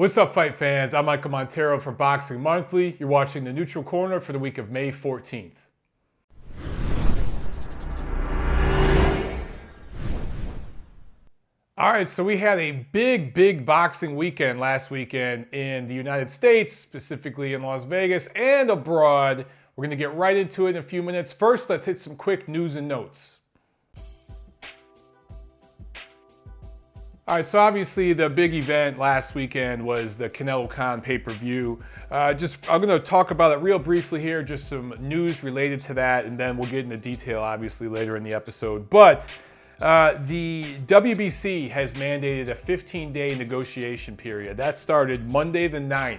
What's up, fight fans? I'm Michael Montero for Boxing Monthly. You're watching the Neutral Corner for the week of May 14th. All right, so we had a big boxing weekend last weekend in the United States, specifically in Las Vegas and abroad. We're gonna get right into it in a few minutes. First, let's hit some quick news and notes. All right, so obviously the big event last weekend was the Canelo-Khan pay-per-view. I'm gonna talk about it real briefly here, just some news related to that, and then we'll get into detail obviously later in the episode. But the WBC has mandated a 15-day negotiation period. That started Monday the 9th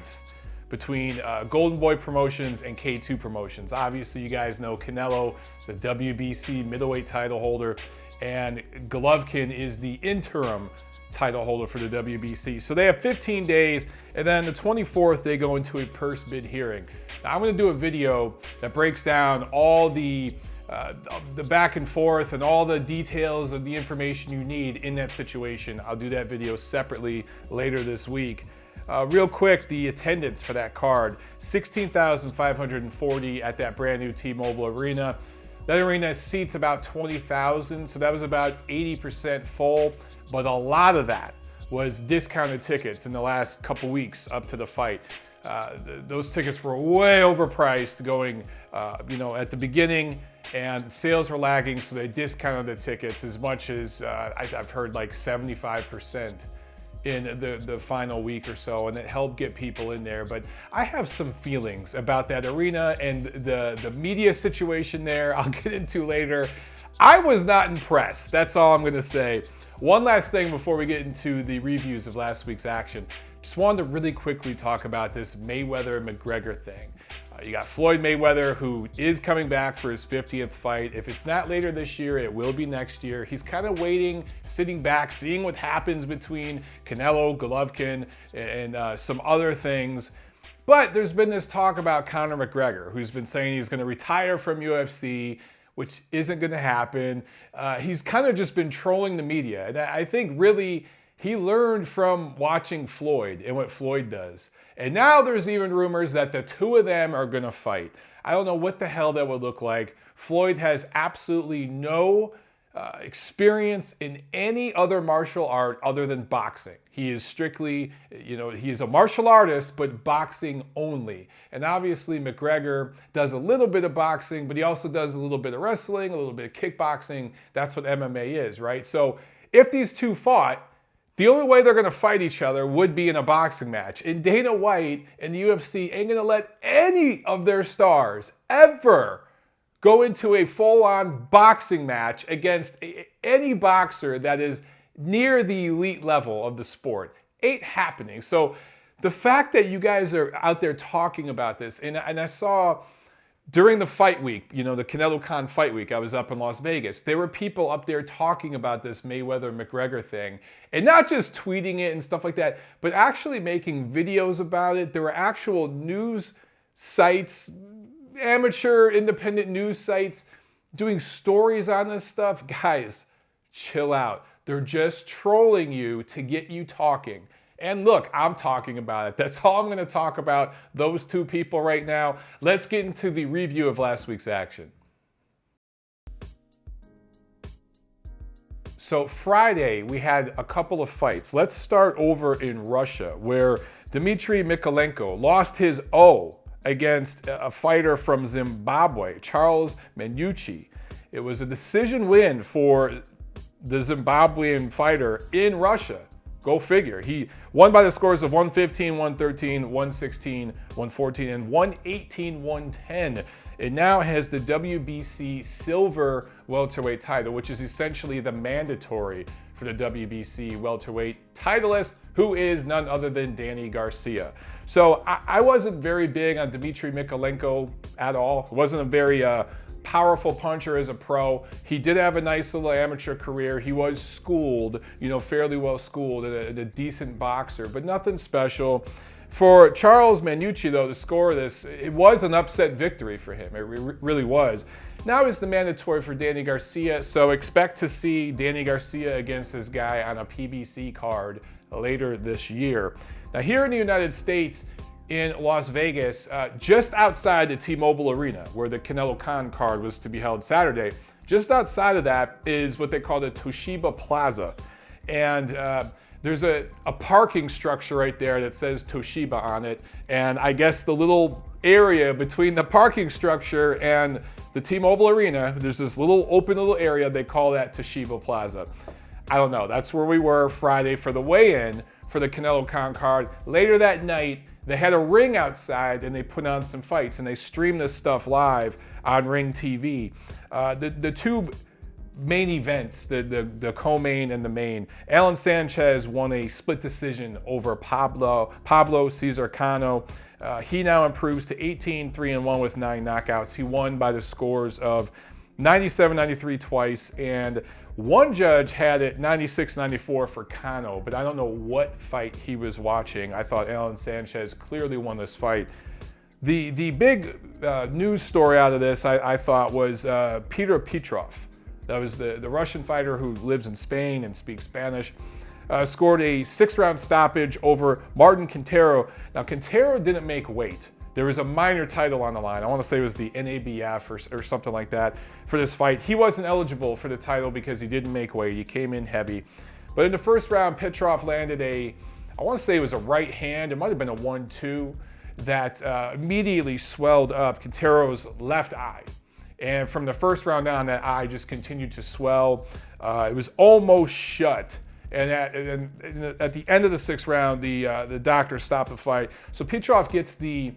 between Golden Boy Promotions and K2 Promotions. Obviously, you guys know Canelo, the WBC middleweight title holder, and Golovkin is the interim title holder for the WBC. So they have 15 days, and then the 24th, they go into a purse bid hearing. Now, I'm gonna do a video that breaks down all the back and forth and all the details of the information you need in that situation. I'll do that video separately later this week. Real quick, the attendance for that card, 16,540 at that brand new T-Mobile Arena. That arena seats about 20,000, so that was about 80% full, but a lot of that was discounted tickets in the last couple weeks up to the fight. Those tickets were way overpriced going, at the beginning, and sales were lagging, so they discounted the tickets as much as, I've heard like 75% in the final week or so, and it helped get people in there. But I have some feelings about that arena and the media situation there I'll get into later. I was not impressed. That's all I'm gonna say. One last thing before we get into the reviews of last week's action. Just wanted to really quickly talk about this Mayweather-McGregor thing. You got Floyd Mayweather, who is coming back for his 50th fight. If it's not later this year, it will be next year. He's kind of waiting, sitting back, seeing what happens between Canelo, Golovkin, and some other things. But there's been this talk about Conor McGregor, who's been saying he's going to retire from UFC, which isn't going to happen. He's kind of just been trolling the media. And I think really he learned from watching Floyd and what Floyd does. And now there's even rumors that the two of them are gonna fight. I don't know what the hell that would look like. Floyd has absolutely no experience in any other martial art other than boxing. He is strictly, he is a martial artist, but boxing only. And obviously McGregor does a little bit of boxing, but he also does a little bit of wrestling, a little bit of kickboxing. That's what MMA is, right? So if these two fought, the only way they're going to fight each other would be in a boxing match. And Dana White and the UFC ain't going to let any of their stars ever go into a full-on boxing match against any boxer that is near the elite level of the sport. Ain't happening. So the fact that you guys are out there talking about this, and I saw during the fight week, the Canelo-Khan fight week, I was up in Las Vegas. There were people up there talking about this Mayweather-McGregor thing. And not just tweeting it and stuff like that, but actually making videos about it. There were actual news sites, amateur independent news sites, doing stories on this stuff. Guys, chill out. They're just trolling you to get you talking. And look, I'm talking about it. That's all I'm going to talk about, those two people right now. Let's get into the review of last week's action. So Friday, we had a couple of fights. Let's start over in Russia, where Dmitry Mykolenko lost his O against a fighter from Zimbabwe, Charles Manucci. It was a decision win for the Zimbabwean fighter in Russia. Go figure. He won by the scores of 115, 113, 116, 114, and 118, 110. It now has the WBC silver welterweight title, which is essentially the mandatory for the WBC welterweight titleist, who is none other than Danny Garcia. So I wasn't very big on Dmitry Mykolenko at all. Wasn't a very powerful puncher as a pro. He did have a nice little amateur career. He was schooled, fairly well schooled, and a decent boxer, but nothing special. For Charles Manucci, though, to score this, it was an upset victory for him. It really was. Now it's the mandatory for Danny Garcia, so expect to see Danny Garcia against this guy on a PBC card later this year. Now here in the United States, in Las Vegas, just outside the T-Mobile Arena, where the Canelo-Khan card was to be held Saturday, just outside of that is what they call the Toshiba Plaza. And there's a parking structure right there that says Toshiba on it. And I guess the little area between the parking structure and the T-Mobile Arena, there's this open little area, they call that Toshiba Plaza. I don't know, that's where we were Friday for the weigh-in for the Canelo-Khan card. Later that night, they had a ring outside and they put on some fights and they streamed this stuff live on Ring TV. The two main events, the co-main and the main, Alan Sanchez won a split decision over Pablo Cesar Cano. He now improves to 18-3-1 with 9 knockouts. He won by the scores of 97-93 twice, and one judge had it 96-94 for Cano, but I don't know what fight he was watching. I thought Alan Sanchez clearly won this fight. The big news story out of this, I thought, was Peter Petrov. That was the Russian fighter who lives in Spain and speaks Spanish. Scored a 6-round stoppage over Martin Montero. Now, Montero didn't make weight. There was a minor title on the line. I want to say it was the NABF or something like that for this fight. He wasn't eligible for the title because he didn't make weight. He came in heavy. But in the first round, Petrov landed I want to say it was a right hand. It might have been a 1-2 that immediately swelled up Montero's left eye. And from the first round on, that eye just continued to swell. It was almost shut. And at the end of the 6th round, the doctor stopped the fight. So Petrov gets the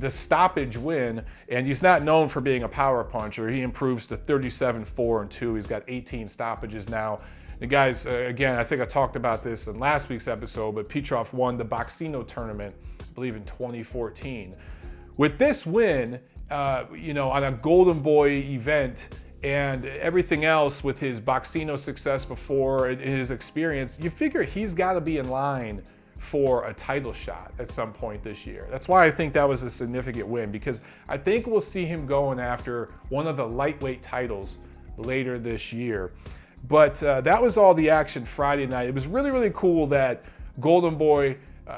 stoppage win, and he's not known for being a power puncher. He improves to 37-4-2. He's got 18 stoppages now. The guys, again, I think I talked about this in last week's episode, but Petrov won the Boxino tournament, I believe in 2014. With this win, on a Golden Boy event and everything else with his Boxino success before and his experience, you figure he's got to be in line for a title shot at some point this year. That's why I think that was a significant win, because I think we'll see him going after one of the lightweight titles later this year. But that was all the action Friday night. It was really, really cool that Golden Boy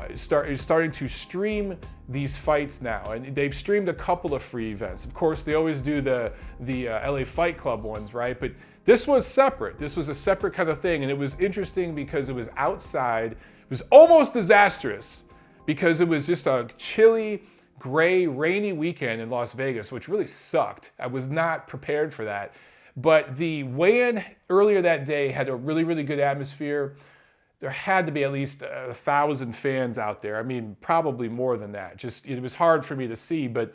is starting to stream these fights now, and they've streamed a couple of free events. Of course, they always do the LA Fight Club ones, right? But this was separate. This was a separate kind of thing, and it was interesting because it was outside. It was almost disastrous because it was just a chilly, gray, rainy weekend in Las Vegas, which really sucked. I was not prepared for that. But the weigh-in earlier that day had a really, really good atmosphere. There had to be at least 1,000 fans out there. I mean, probably more than that. Just, it was hard for me to see, but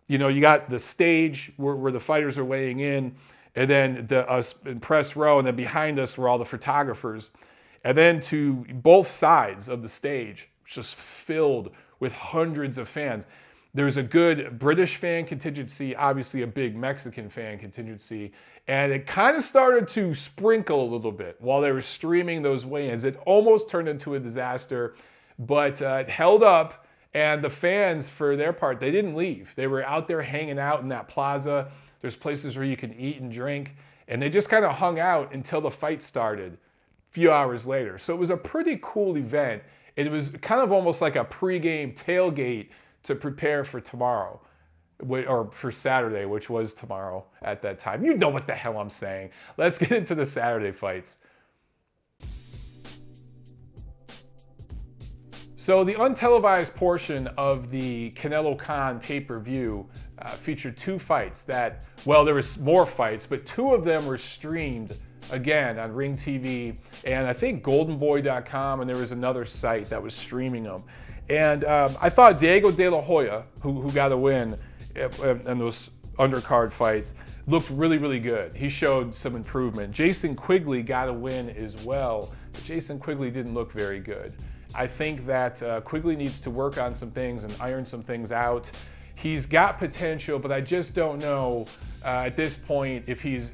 you got the stage where the fighters are weighing in, and then us in press row, and then behind us were all the photographers. And then to both sides of the stage, just filled with hundreds of fans. There's a good British fan contingency, obviously a big Mexican fan contingency, and it kind of started to sprinkle a little bit while they were streaming those weigh-ins. It almost turned into a disaster, but it held up, and the fans, for their part, they didn't leave. They were out there hanging out in that plaza. There's places where you can eat and drink, and they just kind of hung out until the fight started a few hours later. So it was a pretty cool event. It was kind of almost like a pregame tailgate to prepare for tomorrow, or for Saturday, which was tomorrow at that time. You know what the hell I'm saying. Let's get into the Saturday fights. So the untelevised portion of the Canelo-Khan pay-per-view featured 2 fights that, well, there was more fights, but 2 of them were streamed again on Ring TV and I think goldenboy.com, and there was another site that was streaming them. And I thought Diego De La Hoya, who got a win in those undercard fights, looked really, really good. He showed some improvement. Jason Quigley got a win as well, but Jason Quigley didn't look very good. I think that Quigley needs to work on some things and iron some things out. He's got potential, but I just don't know at this point if he's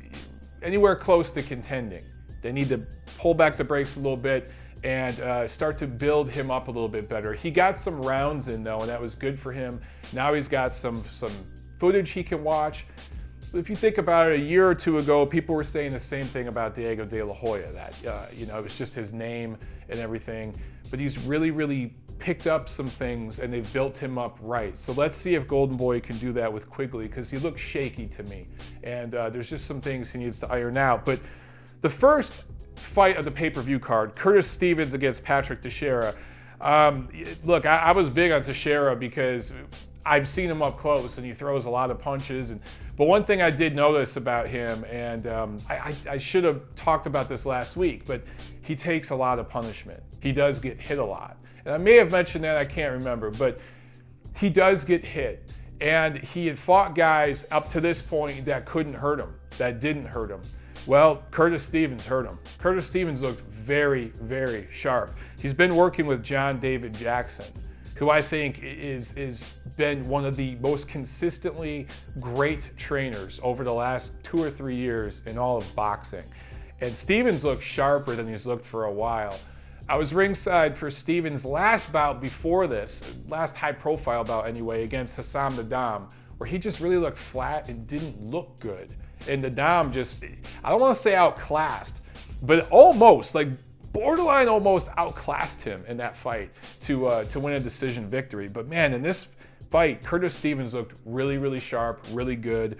anywhere close to contending. They need to pull back the brakes a little bit and start to build him up a little bit better. He got some rounds in though, and that was good for him. Now he's got some footage he can watch. If you think about it, a year or 2 ago, people were saying the same thing about Diego De La Hoya, that it was just his name and everything, but he's really picked up some things and they've built him up right. So let's see if Golden Boy can do that with Quigley, because he looks shaky to me. And there's just some things he needs to iron out. But the first fight of the pay-per-view card, Curtis Stevens against Patrick Teixeira. Look, I was big on Teixeira because I've seen him up close and he throws a lot of punches. But one thing I did notice about him, and I should have talked about this last week, but he takes a lot of punishment. He does get hit a lot. And I may have mentioned that, I can't remember, but he does get hit. And he had fought guys up to this point that couldn't hurt him, that didn't hurt him. Well, Curtis Stevens hurt him. Curtis Stevens looked very sharp. He's been working with John David Jackson, who I think is been one of the most consistently great trainers over the last 2 or 3 years in all of boxing. And Stevens looked sharper than he's looked for a while. I was ringside for Stevens' last bout before this, last high-profile bout anyway, against Hassam Nadam, where he just really looked flat and didn't look good. And Nadam just, I don't want to say outclassed, but almost, like borderline almost outclassed him in that fight to win a decision victory. But man, in this fight, Curtis Stevens looked really sharp, really good.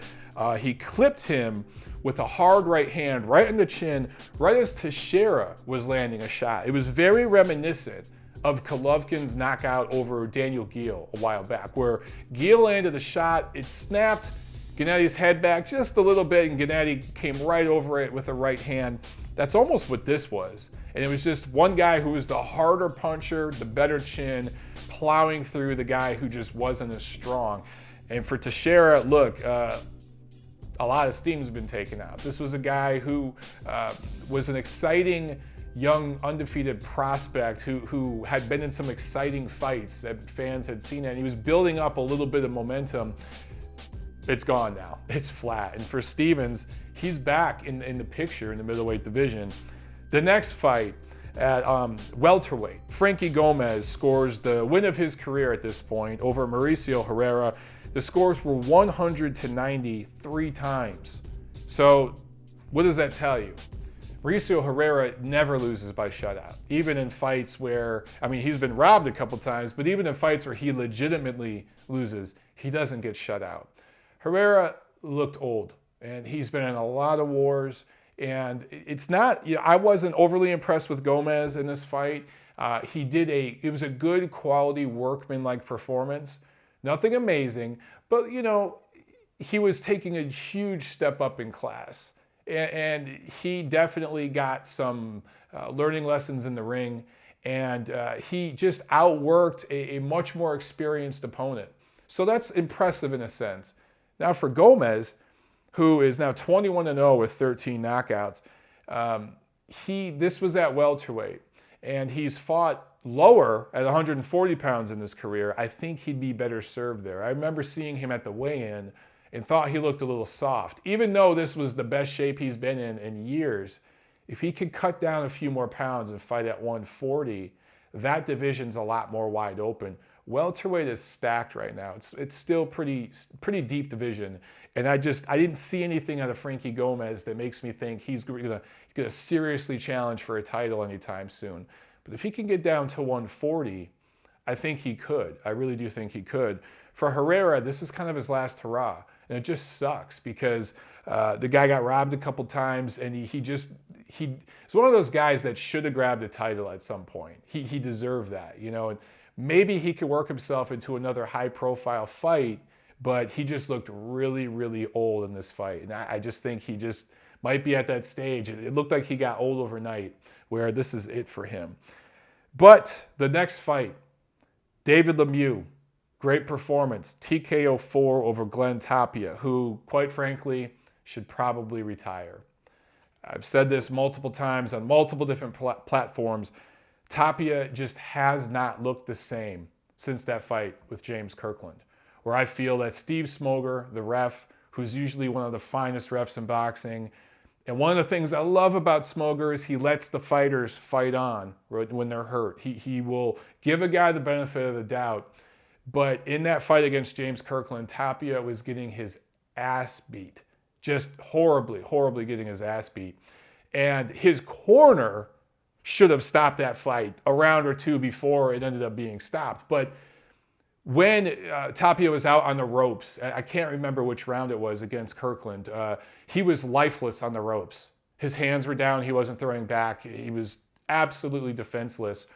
He clipped him with a hard right hand right in the chin, right as Teixeira was landing a shot. It was very reminiscent of Golovkin's knockout over Daniel Geale a while back, where Geale landed a shot, it snapped Gennady's head back just a little bit, and Gennady came right over it with a right hand. That's almost what this was. And it was just one guy who was the harder puncher, the better chin, plowing through the guy who just wasn't as strong. And for Teixeira, look, a lot of steam's been taken out. This was a guy who was an exciting young undefeated prospect who had been in some exciting fights that fans had seen, and he was building up a little bit of momentum. It's gone now. It's flat. And for Stevens, he's back in the picture in the middleweight division. The next fight at welterweight, Frankie Gomez scores the win of his career at this point over Mauricio Herrera. The scores were 100-90 3 times. So what does that tell you? Mauricio Herrera never loses by shutout. Even in fights where, I mean, he's been robbed a couple times, but even in fights where he legitimately loses, he doesn't get shut out. Herrera looked old, and he's been in a lot of wars, and it's not, you know, I wasn't overly impressed with Gomez in this fight. It was a good quality workman-like performance. Nothing amazing, but you know, he was taking a huge step up in class, and he definitely got some learning lessons in the ring, and he just outworked a much more experienced opponent. So that's impressive in a sense. Now for Gomez, who is now 21-0 with 13 knockouts, this was at welterweight, and he's fought lower at 140 pounds in his career. I think he'd be better served there. I remember seeing him at the weigh-in and thought he looked a little soft. Even though this was the best shape he's been in years, if he could cut down a few more pounds and fight at 140, that division's a lot more wide open. Welterweight is stacked right now. It's still pretty deep division, and I didn't see anything out of Frankie Gomez that makes me think he's gonna seriously challenge for a title anytime soon. But if he can get down to 140, I think he could. I really do think he could. For Herrera, this is kind of his last hurrah, and it just sucks because the guy got robbed a couple times, and he's one of those guys that should have grabbed a title at some point. He deserved that, you know. And maybe he could work himself into another high-profile fight, but he just looked really old in this fight, and I just think he just might be at that stage. It looked like he got old overnight, where this is it for him. But the next fight, David Lemieux, great performance, TKO 4 over Glenn Tapia, who, quite frankly, should probably retire. I've said this multiple times on multiple different platforms. Tapia just has not looked the same since that fight with James Kirkland, where I feel that Steve Smoger, the ref, who's usually one of the finest refs in boxing, and one of the things I love about Smoger is he lets the fighters fight on when they're hurt. He will give a guy the benefit of the doubt. But in that fight against James Kirkland, Tapia was getting his ass beat. Just horribly getting his ass beat. And his corner should have stopped that fight a round or two before it ended up being stopped. But when Tapia was out on the ropes, I can't remember which round it was against Kirkland, he was lifeless on the ropes. His hands were down. He wasn't throwing back. He was absolutely defenseless.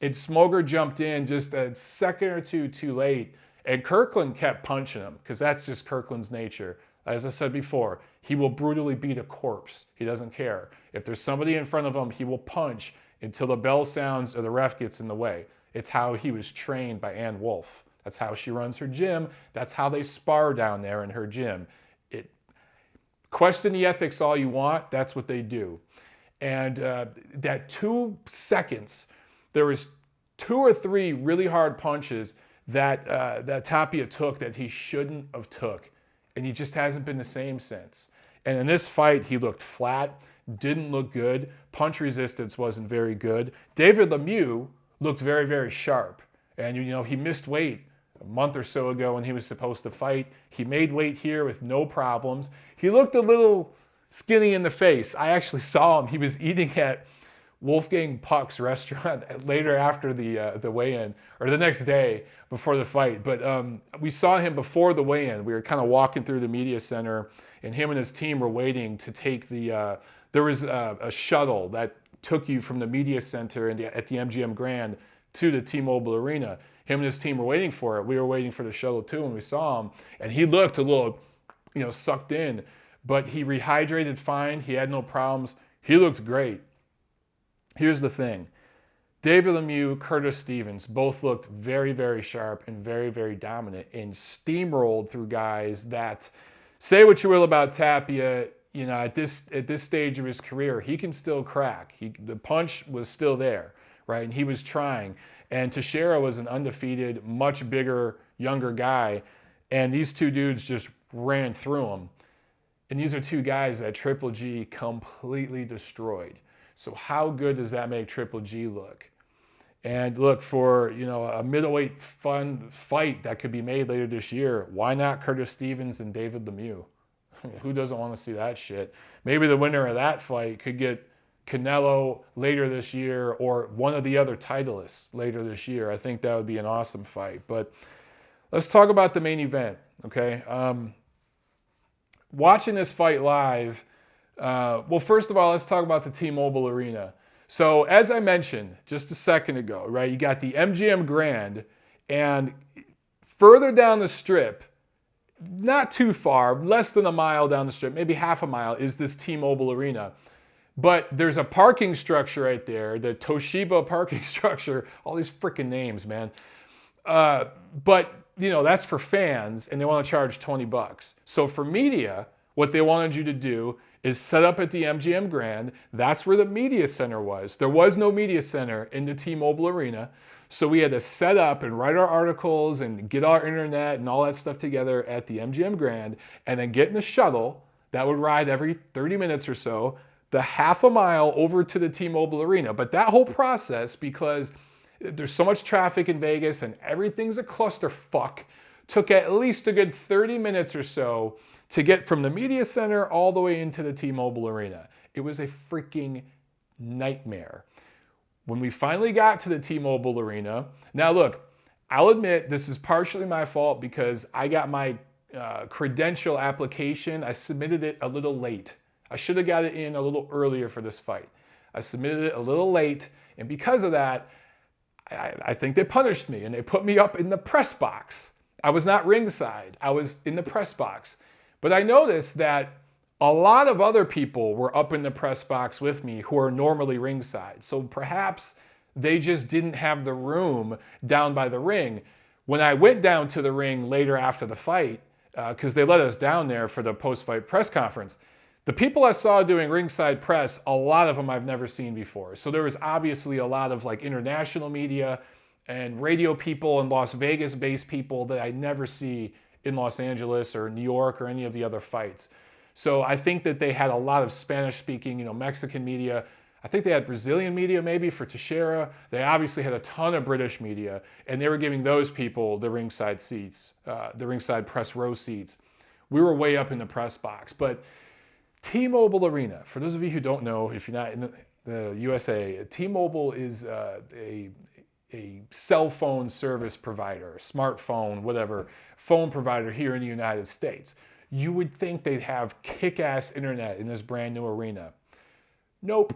And Smoger jumped in just a second or two too late. And Kirkland kept punching him because that's just Kirkland's nature. As I said before, he will brutally beat a corpse. He doesn't care. If there's somebody in front of him, he will punch until the bell sounds or the ref gets in the way. It's how he was trained by Ann Wolfe. That's how she runs her gym. That's how they spar down there in her gym. Question the ethics all you want. That's what they do. And that 2 seconds, there was 2 or 3 really hard punches that Tapia took that he shouldn't have took. And he just hasn't been the same since. And in this fight, he looked flat, didn't look good. Punch resistance wasn't very good. David Lemieux looked very, very sharp. And, he missed weight a month or so ago when he was supposed to fight. He made weight here with no problems. He looked a little skinny in the face. I actually saw him. He was eating at Wolfgang Puck's restaurant later after the weigh-in, or the next day before the fight. But we saw him before the weigh-in. We were kind of walking through the media center, and him and his team were waiting to take there was a shuttle that took you from the media center at the MGM Grand to the T-Mobile Arena. Him and his team were waiting for it. We were waiting for the shuttle too when we saw him, and he looked a little, sucked in, but he rehydrated fine. He had no problems. He looked great. Here's the thing. David Lemieux, Curtis Stevens both looked very, very sharp and very, very dominant and steamrolled through guys that, say what you will about Tapia, at this stage of his career, he can still crack. The punch was still there, right? And he was trying. And Teixeira was an undefeated, much bigger, younger guy. And these two dudes just ran through him. And these are two guys that Triple G completely destroyed. So how good does that make Triple G look? And look, for a middleweight fun fight that could be made later this year, why not Curtis Stevens and David Lemieux? Who doesn't want to see that shit? Maybe the winner of that fight could get Canelo later this year, or one of the other titleists later this year. I think that would be an awesome fight. But let's talk about the main event, okay? Watching this fight live, well, first of all, let's talk about the T-Mobile Arena. So as I mentioned just a second ago, right, you got the MGM Grand, and further down the strip, not too far, less than a mile down the strip, maybe half a mile, is this T-Mobile Arena. But there's a parking structure right there, the Toshiba parking structure, all these freaking names, man. But, that's for fans, and they want to charge $20. So for media, what they wanted you to do is set up at the MGM Grand. That's where the media center was. There was no media center in the T-Mobile Arena. So we had to set up and write our articles and get our internet and all that stuff together at the MGM Grand, and then get in the shuttle that would ride every 30 minutes or so, the half a mile over to the T-Mobile Arena. But that whole process, because there's so much traffic in Vegas and everything's a clusterfuck, took at least a good 30 minutes or so to get from the media center all the way into the T-Mobile Arena. It was a freaking nightmare. When we finally got to the T-Mobile Arena, now look, I'll admit this is partially my fault because I got my credential application, I submitted it a little late. I should have got it in a little earlier for this fight. I submitted it a little late, and because of that, I think they punished me and they put me up in the press box. I was not ringside, I was in the press box. But I noticed that a lot of other people were up in the press box with me who are normally ringside. So perhaps they just didn't have the room down by the ring. When I went down to the ring later after the fight, because they let us down there for the post-fight press conference, the people I saw doing ringside press, a lot of them I've never seen before. So there was obviously a lot of international media and radio people and Las Vegas-based people that I never see in Los Angeles or New York or any of the other fights. So I think that they had a lot of Spanish-speaking, Mexican media. I think they had Brazilian media maybe for Teixeira. They obviously had a ton of British media, and they were giving those people the ringside seats, the ringside press row seats. We were way up in the press box. But T-Mobile Arena, for those of you who don't know, if you're not the USA. T-Mobile is a cell phone service provider, smartphone, whatever, phone provider here in the United States. You would think they'd have kick-ass internet in this brand new arena. Nope.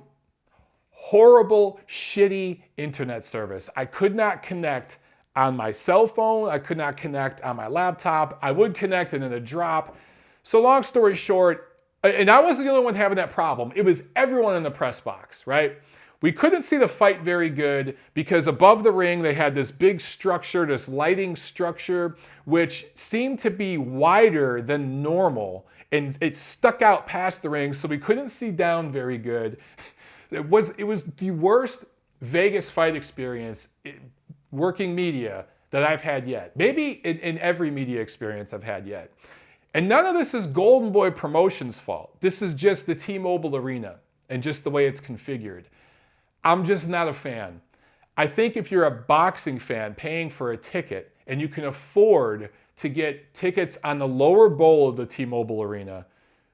Horrible, shitty internet service. I could not connect on my cell phone. I could not connect on my laptop. I would connect and then it'd drop. So long story short, and I wasn't the only one having that problem. It was everyone in the press box, right? We couldn't see the fight very good because above the ring, they had this big structure, this lighting structure, which seemed to be wider than normal. And it stuck out past the ring, so we couldn't see down very good. It was the worst Vegas fight experience, working media, that I've had yet. Maybe in every media experience I've had yet. And none of this is Golden Boy Promotions' fault. This is just the T-Mobile Arena and just the way it's configured. I'm just not a fan. I think if you're a boxing fan paying for a ticket and you can afford to get tickets on the lower bowl of the T-Mobile Arena,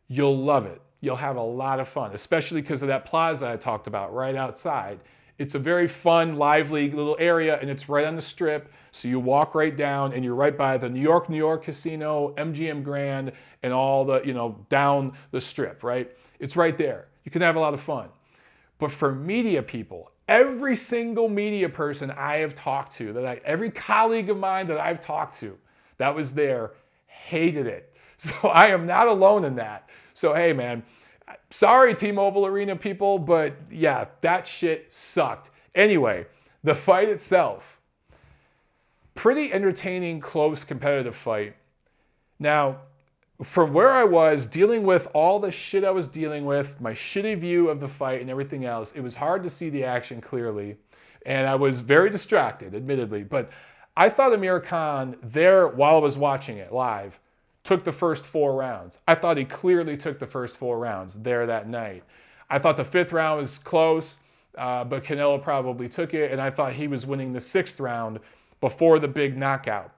you'll love it. You'll have a lot of fun, especially because of that plaza I talked about right outside. It's a very fun, lively little area, and it's right on the strip. So you walk right down, and you're right by the New York Casino, MGM Grand, and all the, down the strip, right? It's right there. You can have a lot of fun. But for media people, every single media person I have talked to, every colleague of mine that I've talked to that was there, hated it. So I am not alone in that. So hey man, sorry T-Mobile Arena people, but yeah, that shit sucked. Anyway, the fight itself, pretty entertaining, close, competitive fight. Now, from where I was dealing with all the shit I was dealing with, my shitty view of the fight and everything else, it was hard to see the action clearly. And I was very distracted, admittedly. But I thought Amir Khan there, while I was watching it live, took the first 4 rounds. I thought he clearly took the first 4 rounds there that night. I thought the 5th round was close, but Canelo probably took it. And I thought he was winning the 6th round before the big knockout.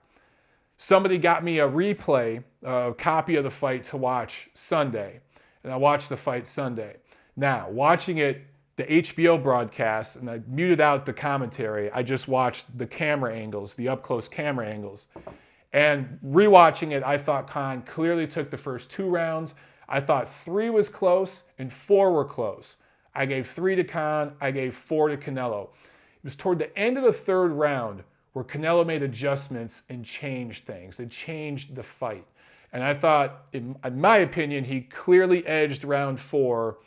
Somebody got me a replay, a copy of the fight to watch Sunday. And I watched the fight Sunday. Now, watching it, the HBO broadcast, and I muted out the commentary. I just watched the camera angles, the up-close camera angles. And rewatching it, I thought Khan clearly took the first 2 rounds. I thought 3 was close and 4 were close. I gave 3 to Khan. I gave 4 to Canelo. It was toward the end of the 3rd round where Canelo made adjustments and changed things. It changed the fight. And I thought, in my opinion, he clearly edged round 4.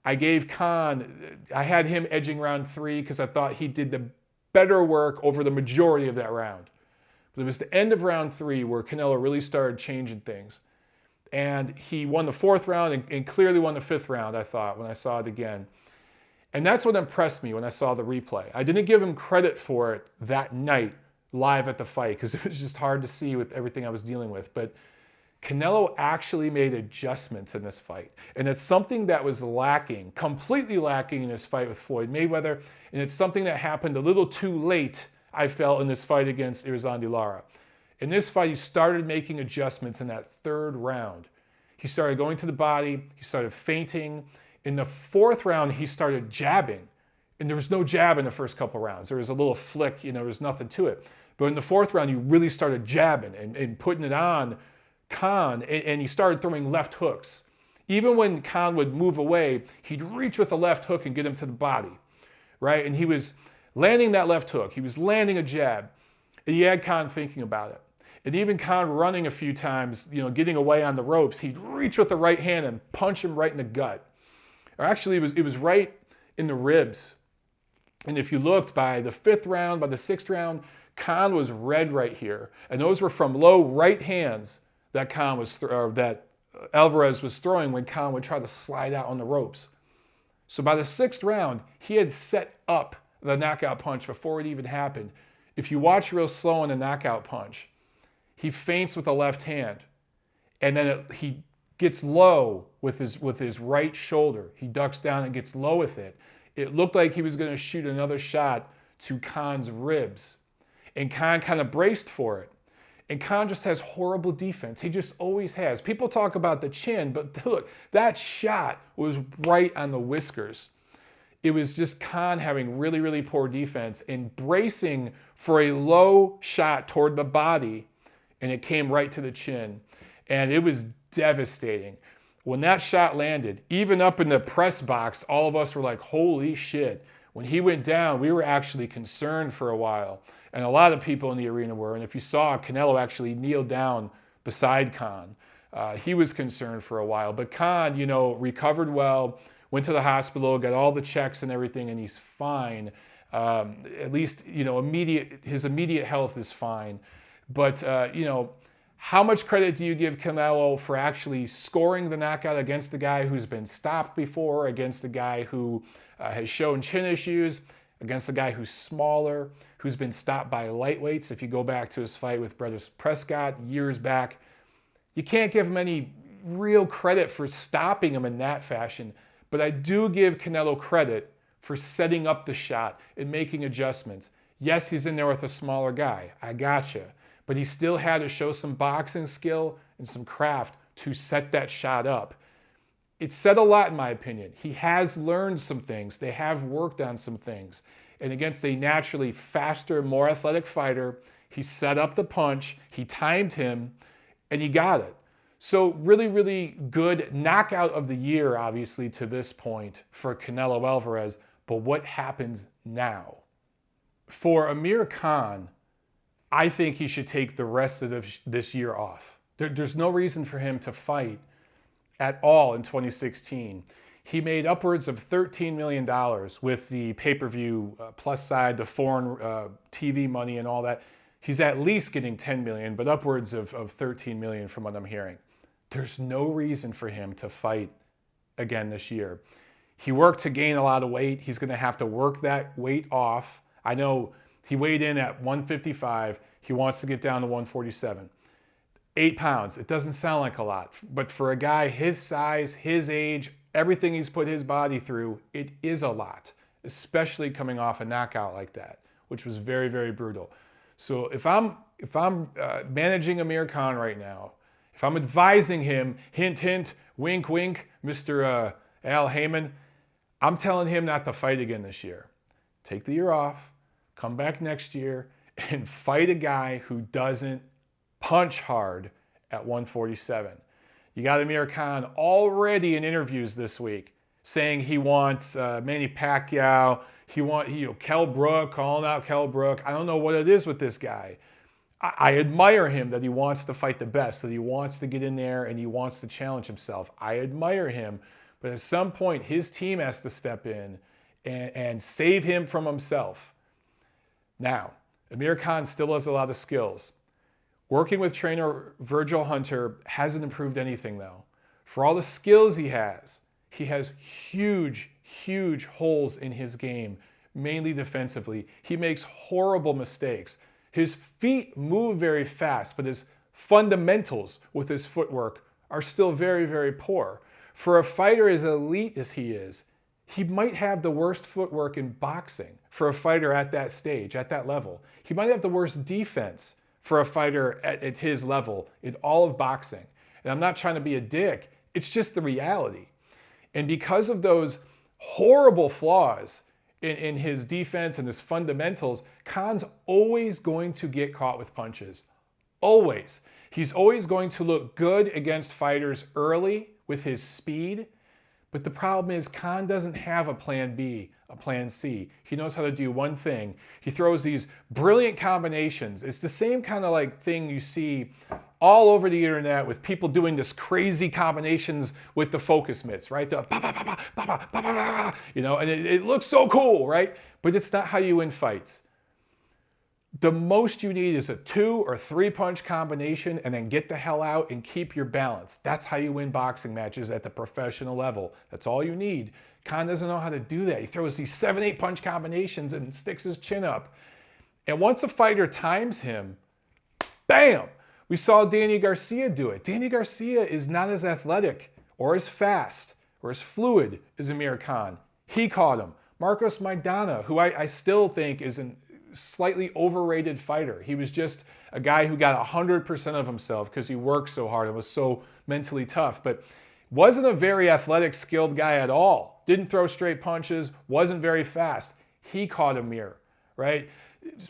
I gave Khan, I had him edging round 3 because I thought he did the better work over the majority of that round. But it was the end of round 3 where Canelo really started changing things. And he won the 4th round and clearly won the 5th round, I thought, when I saw it again. And that's what impressed me when I saw the replay. I didn't give him credit for it that night live at the fight because it was just hard to see with everything I was dealing with. But Canelo actually made adjustments in this fight. And it's something that was lacking, completely lacking in his fight with Floyd Mayweather. And it's something that happened a little too late, I felt, in this fight against Irizarry Lara. In this fight, he started making adjustments in that 3rd round. He started going to the body. He started feinting. In the 4th round, he started jabbing. And there was no jab in the first couple rounds. There was a little flick, there was nothing to it. But in the 4th round, he really started jabbing and putting it on Khan, and he started throwing left hooks. Even when Khan would move away, he'd reach with the left hook and get him to the body, right? And he was landing that left hook. He was landing a jab. And he had Khan thinking about it. And even Khan running a few times, getting away on the ropes, he'd reach with the right hand and punch him right in the gut. Or actually, it was right in the ribs. And if you looked by the 5th round, by the 6th round, Khan was red right here. And those were from low right hands that that Alvarez was throwing when Khan would try to slide out on the ropes. So by the 6th round, he had set up the knockout punch before it even happened. If you watch real slow on the knockout punch, he feints with the left hand, and then he gets low with his right shoulder. He ducks down and gets low with it. It looked like he was going to shoot another shot to Khan's ribs, and Khan kind of braced for it. And Khan just has horrible defense. He just always has. People talk about the chin, but look, that shot was right on the whiskers. It was just Khan having really, really poor defense and bracing for a low shot toward the body, and it came right to the chin. And it was devastating. When that shot landed, even up in the press box, all of us were like, holy shit. When he went down, we were actually concerned for a while. And a lot of people in the arena were. And if you saw, Canelo actually kneeled down beside Khan. He was concerned for a while. But Khan, recovered well, went to the hospital, got all the checks and everything, and he's fine. At least, his immediate health is fine. But, how much credit do you give Canelo for actually scoring the knockout against the guy who's been stopped before, against the guy who has shown chin issues, against a guy who's smaller, who's been stopped by lightweights? If you go back to his fight with Brothers Prescott years back, you can't give him any real credit for stopping him in that fashion. But I do give Canelo credit for setting up the shot and making adjustments. Yes, he's in there with a smaller guy. I gotcha. But he still had to show some boxing skill and some craft to set that shot up. It said a lot, in my opinion. He has learned some things. They have worked on some things. And against a naturally faster, more athletic fighter, he set up the punch, he timed him, and he got it. So really, really good knockout of the year, obviously, to this point for Canelo Alvarez. But what happens now? For Amir Khan, I think he should take the rest of this year off. There's no reason for him to fight at all in 2016. He made upwards of $13 million with the pay-per-view plus side, the foreign TV money and all that. He's at least getting $10 million, but upwards of $13 million from what I'm hearing. There's no reason for him to fight again this year. He worked to gain a lot of weight. He's going to have to work that weight off. I know he weighed in at 155. He wants to get down to 147. 8 pounds. It doesn't sound like a lot. But for a guy his size, his age, everything he's put his body through, it is a lot. Especially coming off a knockout like that, which was very, very brutal. So if I'm managing Amir Khan right now, if I'm advising him, hint, hint, wink, wink, Mr. Al Heyman, I'm telling him not to fight again this year. Take the year off. Come back next year and fight a guy who doesn't punch hard at 147. You got Amir Khan already in interviews this week saying he wants Manny Pacquiao. He wants Kell Brook, calling out Kell Brook. I don't know what it is with this guy. I admire him that he wants to fight the best, that he wants to get in there and he wants to challenge himself. I admire him, but at some point his team has to step in and save him from himself. Now, Amir Khan still has a lot of skills. Working with trainer Virgil Hunter hasn't improved anything, though. For all the skills he has huge, huge holes in his game, mainly defensively. He makes horrible mistakes. His feet move very fast, but his fundamentals with his footwork are still very, very poor. For a fighter as elite as he is, he might have the worst footwork in boxing for a fighter at that stage, at that level. He might have the worst defense for a fighter at his level in all of boxing. And I'm not trying to be a dick. It's just the reality. And because of those horrible flaws in his defense and his fundamentals, Khan's always going to get caught with punches. Always. He's always going to look good against fighters early with his speed. But the problem is Khan doesn't have a plan B, a plan C. He knows how to do one thing. He throws these brilliant combinations. It's the same kind of like thing you see all over the internet with people doing this crazy combinations with the focus mitts, right? The ba, ba, ba, ba, ba, ba, ba, ba, ba, and it looks so cool, right? But it's not how you win fights. The most you need is a 2 or 3 punch combination and then get the hell out and keep your balance. That's how you win boxing matches at the professional level. That's all you need. Khan doesn't know how to do that. He throws these 7-8 punch combinations and sticks his chin up. And once a fighter times him, bam! We saw Danny Garcia do it. Danny Garcia is not as athletic or as fast or as fluid as Amir Khan. He caught him. Marcos Maidana, who I still think is a slightly overrated fighter. He was just a guy who got 100% of himself because he worked so hard and was so mentally tough. But Wasn't a very athletic, skilled guy at all. Didn't throw straight punches, wasn't very fast. He caught Amir, right?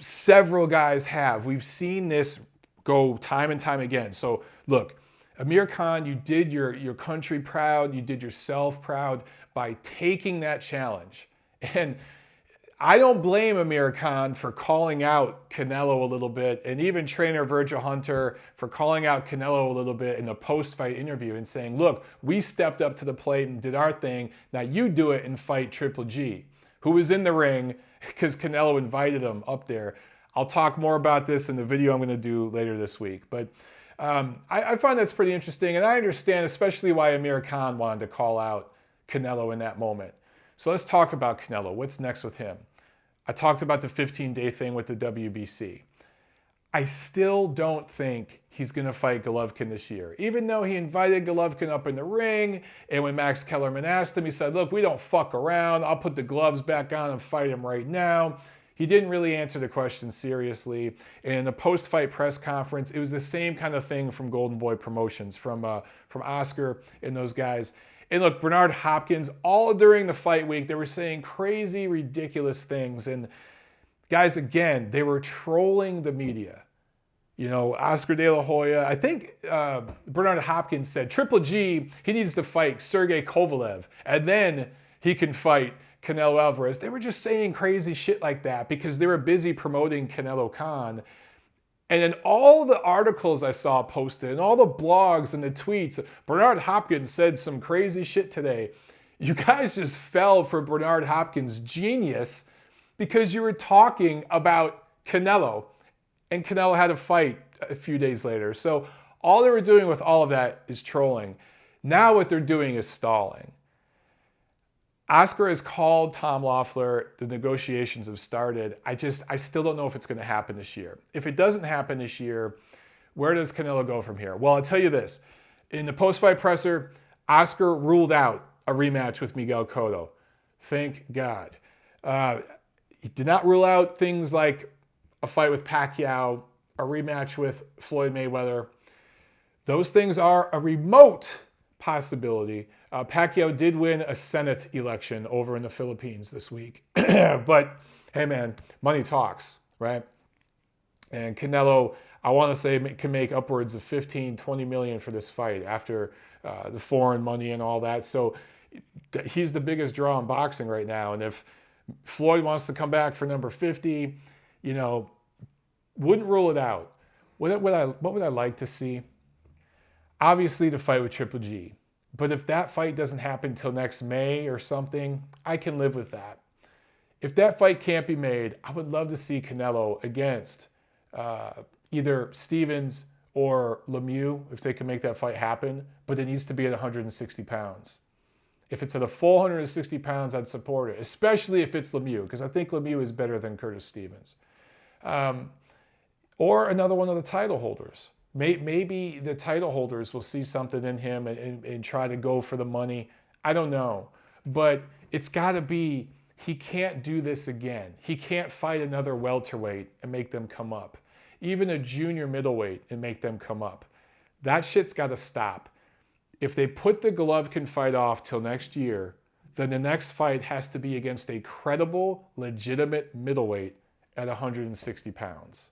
Several guys have. We've seen this go time and time again. So look, Amir Khan, you did your country proud, you did yourself proud by taking that challenge. And I don't blame Amir Khan for calling out Canelo a little bit, and even trainer Virgil Hunter for calling out Canelo a little bit in a post-fight interview and saying, look, we stepped up to the plate and did our thing. Now you do it and fight Triple G, who was in the ring because Canelo invited him up there. I'll talk more about this in the video I'm going to do later this week. But I find that's pretty interesting, and I understand especially why Amir Khan wanted to call out Canelo in that moment. So let's talk about Canelo. What's next with him? I talked about the 15-day thing with the WBC. I still don't think he's going to fight Golovkin this year. Even though he invited Golovkin up in the ring, and when Max Kellerman asked him, he said, look, we don't fuck around. I'll put the gloves back on and fight him right now. He didn't really answer the question seriously. And in the post-fight press conference, it was the same kind of thing from Golden Boy Promotions, from Oscar and those guys. And look, Bernard Hopkins, all during the fight week, they were saying crazy, ridiculous things. And guys, again, they were trolling the media. You know, Oscar De La Hoya, I think Bernard Hopkins said, Triple G, he needs to fight Sergey Kovalev, and then he can fight Canelo Alvarez. They were just saying crazy shit like that because they were busy promoting Canelo-Khan. And in all the articles I saw posted and all the blogs and the tweets, Bernard Hopkins said some crazy shit today. You guys just fell for Bernard Hopkins' genius because you were talking about Canelo, and Canelo had a fight a few days later. So all they were doing with all of that is trolling. Now what they're doing is stalling. Oscar has called Tom Loeffler. The negotiations have started. I still don't know if it's going to happen this year. If it doesn't happen this year, where does Canelo go from here? Well, I'll tell you this. In the post-fight presser, Oscar ruled out a rematch with Miguel Cotto. Thank God. He did not rule out things like a fight with Pacquiao, a rematch with Floyd Mayweather. Those things are a remote possibility. Pacquiao did win a Senate election over in the Philippines this week. But, hey man, money talks, right? And Canelo, I want to say, can make upwards of 15, 20 million for this fight after the foreign money and all that. So he's the biggest draw in boxing right now. And if Floyd wants to come back for number 50, you know, wouldn't rule it out. What would I like to see? Obviously, the fight with Triple G. But if that fight doesn't happen till next May or something, I can live with that. If that fight can't be made, I would love to see Canelo against either Stevens or Lemieux, if they can make that fight happen, but it needs to be at 160 pounds. If it's at a full 160 pounds, I'd support it, especially if it's Lemieux, because I think Lemieux is better than Curtis Stevens. Or another one of the title holders. Maybe the title holders will see something in him and try to go for the money. I don't know. But it's got to be, he can't do this again. He can't fight another welterweight and make them come up. Even a junior middleweight and make them come up. That shit's got to stop. If they put the Golovkin fight off till next year, then the next fight has to be against a credible, legitimate middleweight at 160 pounds.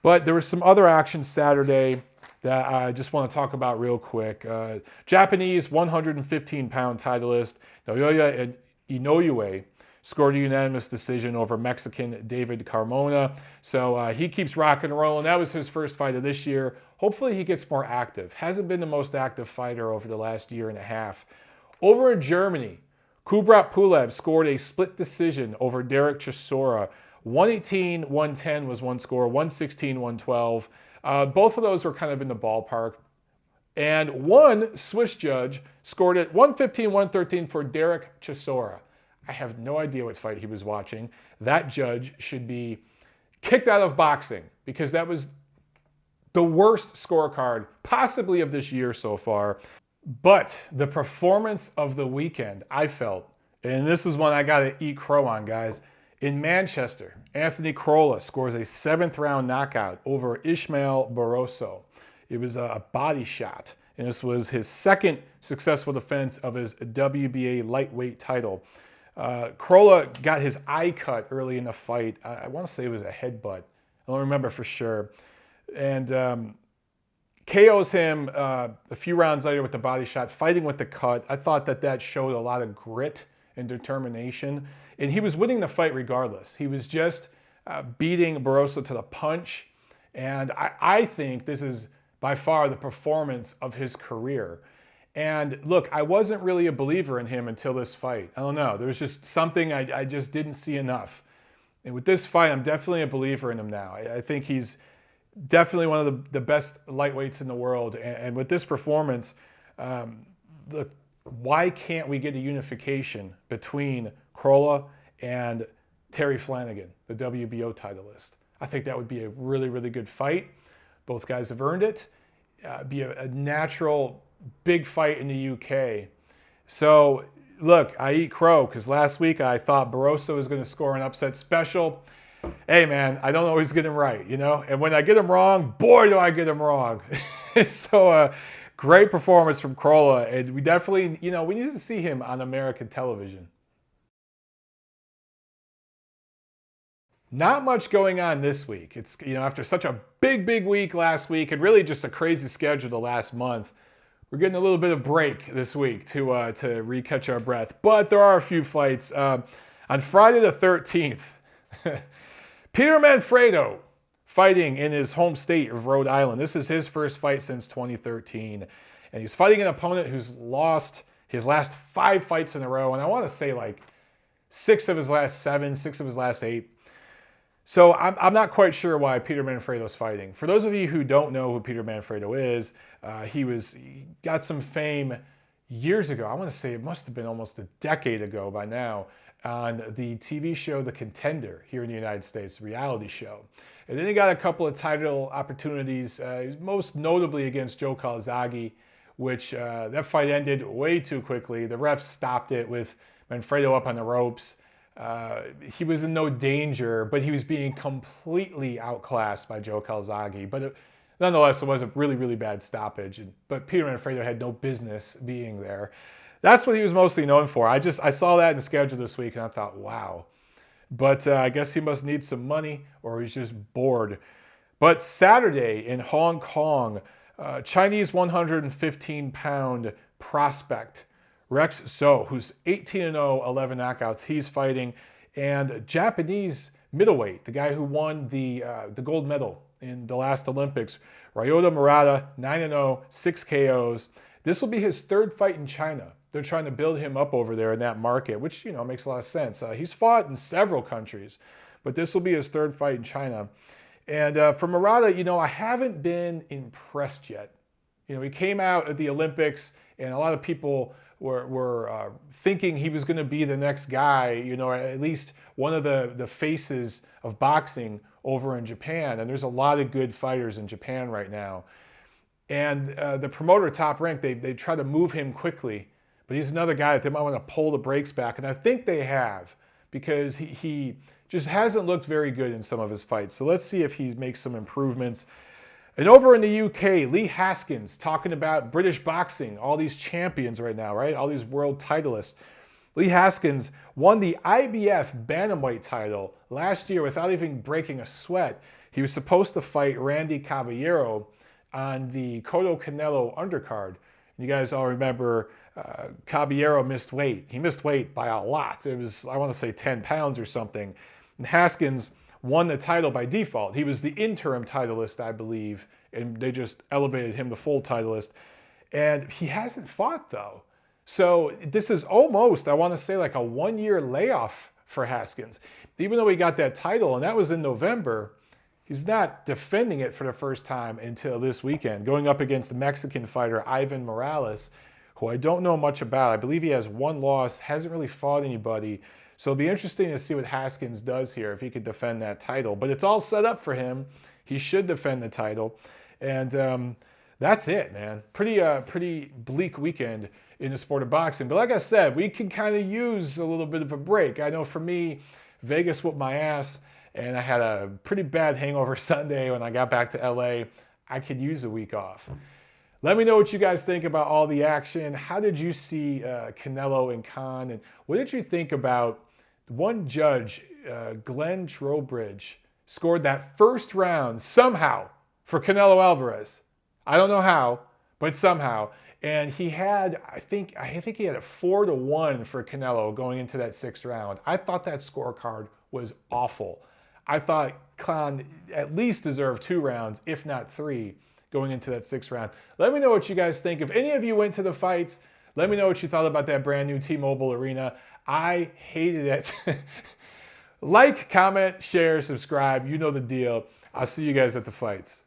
But there was some other action Saturday that I just want to talk about real quick. Japanese 115-pound titleist Naoya Inoue scored a unanimous decision over Mexican David Carmona. So he keeps rocking and rolling. That was his first fight of this year. Hopefully he gets more active. Hasn't been the most active fighter over the last year and a half. Over in Germany, Kubrat Pulev scored a split decision over Derek Chisora. 118-110 was one score, 116-112. Both of those were kind of in the ballpark. And one Swiss judge scored it 115-113 for Derek Chisora. I have no idea what fight he was watching. That judge should be kicked out of boxing because that was the worst scorecard possibly of this year so far. But the performance of the weekend, I felt, and this is one I got to eat crow on, guys. In Manchester, Anthony Crolla scores a 7th round knockout over Ismael Barroso. It was a body shot. and this was his second successful defense of his WBA lightweight title. Crolla got his eye cut early in the fight. I want to say it was a headbutt. I don't remember for sure. And KOs him a few rounds later with the body shot, fighting with the cut. I thought that showed a lot of grit and determination. And he was winning the fight regardless. He was just beating Barroso to the punch. And I think this is by far the performance of his career. And look, I wasn't really a believer in him until this fight. I don't know. There was just something I just didn't see enough. And with this fight, I'm definitely a believer in him now. I think he's definitely one of the best lightweights in the world. And with this performance, look, why can't we get a unification between Crolla and Terry Flanagan, the WBO titleist? I think that would be a really, really good fight. Both guys have earned it. Be a natural big fight in the UK. So, look, I eat crow because last week I thought Barroso was going to score an upset special. Hey, man, I don't always get him right, you know? And when I get him wrong, boy, do I get him wrong. So, great performance from Crolla. And we definitely, we need to see him on American television. Not much going on this week. It's, after such a big week last week and really just a crazy schedule the last month, we're getting a little bit of break this week to recatch our breath. But there are a few fights. On Friday the 13th, Peter Manfredo fighting in his home state of Rhode Island. This is his first fight since 2013. And he's fighting an opponent who's lost his last 5 fights in a row. And I want to say like 6 of his last 7, 6 of his last 8. So I'm not quite sure why Peter Manfredo's fighting. For those of you who don't know who Peter Manfredo is, he got some fame years ago. I want to say it must have been almost a decade ago by now on the TV show The Contender here in the United States, reality show. And then he got a couple of title opportunities, most notably against Joe Calzaghe, which that fight ended way too quickly. The refs stopped it with Manfredo up on the ropes. He was in no danger, but he was being completely outclassed by Joe Calzaghe. But nonetheless, it was a really, really bad stoppage. But Peter Manfredo had no business being there. That's what he was mostly known for. I saw that in the schedule this week, and I thought, wow. But I guess he must need some money, or he's just bored. But Saturday in Hong Kong, Chinese 115-pound prospect Rex Zhou, who's 18-0, 11 knockouts, he's fighting. And Japanese middleweight, the guy who won the gold medal in the last Olympics, Ryota Murata, 9-0, 6 KOs. This will be his 3rd fight in China. They're trying to build him up over there in that market, which, makes a lot of sense. He's fought in several countries, but this will be his 3rd fight in China. And for Murata, I haven't been impressed yet. He came out at the Olympics, and a lot of people were thinking he was going to be the next guy, at least one of the faces of boxing over in Japan. And there's a lot of good fighters in Japan right now. And the promoter, Top Rank, they try to move him quickly. But he's another guy that they might want to pull the brakes back. And I think they have, because he just hasn't looked very good in some of his fights. So let's see if he makes some improvements. And over in the UK, Lee Haskins talking about British boxing, all these champions right now, right? All these world titleists. Lee Haskins won the IBF bantamweight title last year without even breaking a sweat. He was supposed to fight Randy Caballero on the Cotto Canelo undercard. You guys all remember Caballero missed weight. He missed weight by a lot. It was, I want to say, 10 pounds or something. And Haskins won the title by default. He was the interim titleist, I believe, and they just elevated him to full titleist. And he hasn't fought, though. So this is almost, I want to say, like a 1-year layoff for Haskins. Even though he got that title, and that was in November, he's not defending it for the first time until this weekend, going up against the Mexican fighter Ivan Morales, who I don't know much about. I believe he has 1 loss, hasn't really fought anybody. So it'll be interesting to see what Haskins does here, if he could defend that title. But it's all set up for him. He should defend the title. And that's it, man. Pretty bleak weekend in the sport of boxing. But like I said, we can kind of use a little bit of a break. I know for me, Vegas whooped my ass, and I had a pretty bad hangover Sunday when I got back to LA. I could use a week off. Let me know what you guys think about all the action. How did you see Canelo and Khan? And what did you think about one judge, Glenn Trowbridge, scored that first round somehow for Canelo Alvarez? I don't know how, but somehow. And he had, I think he had a 4-1 for Canelo going into that 6th round. I thought that scorecard was awful. I thought Khan at least deserved 2 rounds, if not 3, going into that 6th round. Let me know what you guys think. If any of you went to the fights, let me know what you thought about that brand new T-Mobile Arena. I hated it. Like, comment, share, subscribe. You know the deal. I'll see you guys at the fights.